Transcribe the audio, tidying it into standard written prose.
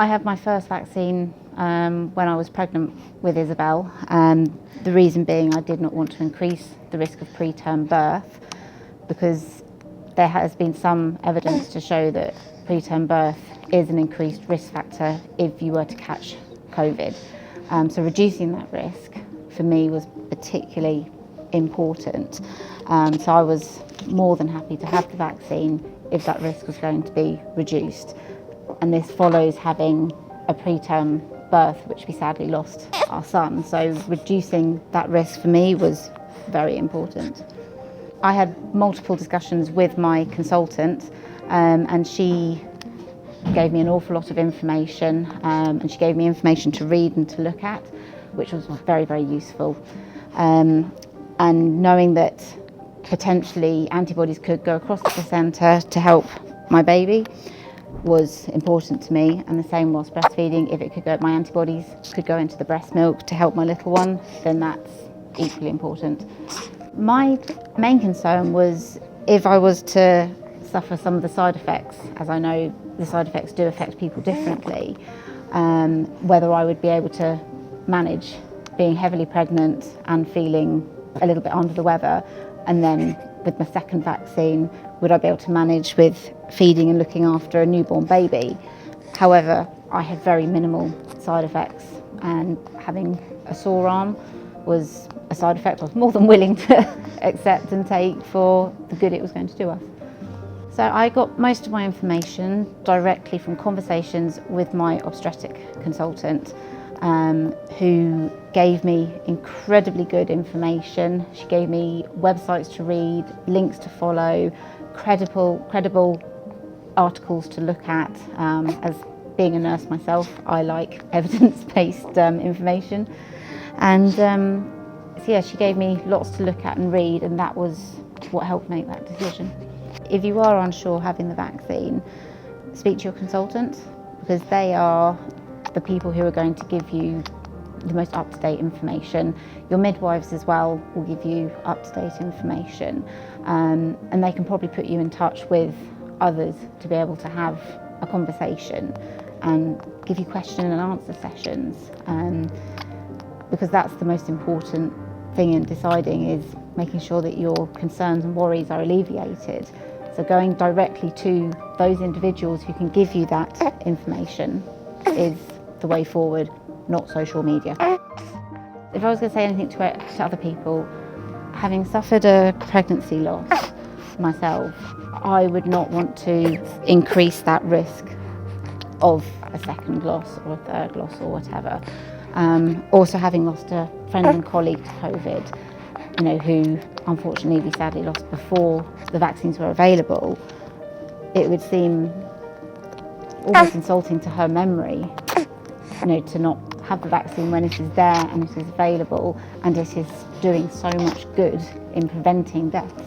I had my first vaccine when I was pregnant with Isabel. The reason being I did not want to increase the risk of preterm birth, because there has been some evidence to show that preterm birth is an increased risk factor if you were to catch COVID. So reducing that risk for me was particularly important. So I was more than happy to have the vaccine if that risk was going to be reduced. And this follows having a preterm birth, which we sadly lost our son. So reducing that risk for me was very important. I had multiple discussions with my consultant, and she gave me an awful lot of information, and she gave me information to read and to look at, which was very, very useful. And knowing that potentially antibodies could go across the placenta to help my baby was important to me, and the same whilst breastfeeding. If it could go, my antibodies could go into the breast milk to help my little one, then that's equally important. My main concern was if I was to suffer some of the side effects, as I know the side effects do affect people differently, whether I would be able to manage being heavily pregnant and feeling a little bit under the weather, and then with my second vaccine, would I be able to manage with feeding and looking after a newborn baby. However, I had very minimal side effects, and having a sore arm was a side effect I was more than willing to accept and take for the good it was going to do us. So I got most of my information directly from conversations with my obstetric consultant, who gave me incredibly good information. She gave me websites to read, links to follow, credible articles to look at. As being a nurse myself, I like evidence-based information. And so yeah, she gave me lots to look at and read, and that was what helped make that decision. If you are unsure having the vaccine, speak to your consultant, because they are the people who are going to give you the most up-to-date information. Your midwives as well will give you up-to-date information, and they can probably put you in touch with others to be able to have a conversation and give you question and answer sessions, because that's the most important thing in deciding, is making sure that your concerns and worries are alleviated. So going directly to those individuals who can give you that information is the way forward, not social media. If I was going to say anything to other people, having suffered a pregnancy loss myself, I would not want to increase that risk of a second loss or a third loss or whatever. Also, having lost a friend and colleague to COVID, who unfortunately we sadly lost before the vaccines were available, it would seem almost insulting to her memory, to not have the vaccine when it is there and it is available and it is doing so much good in preventing deaths.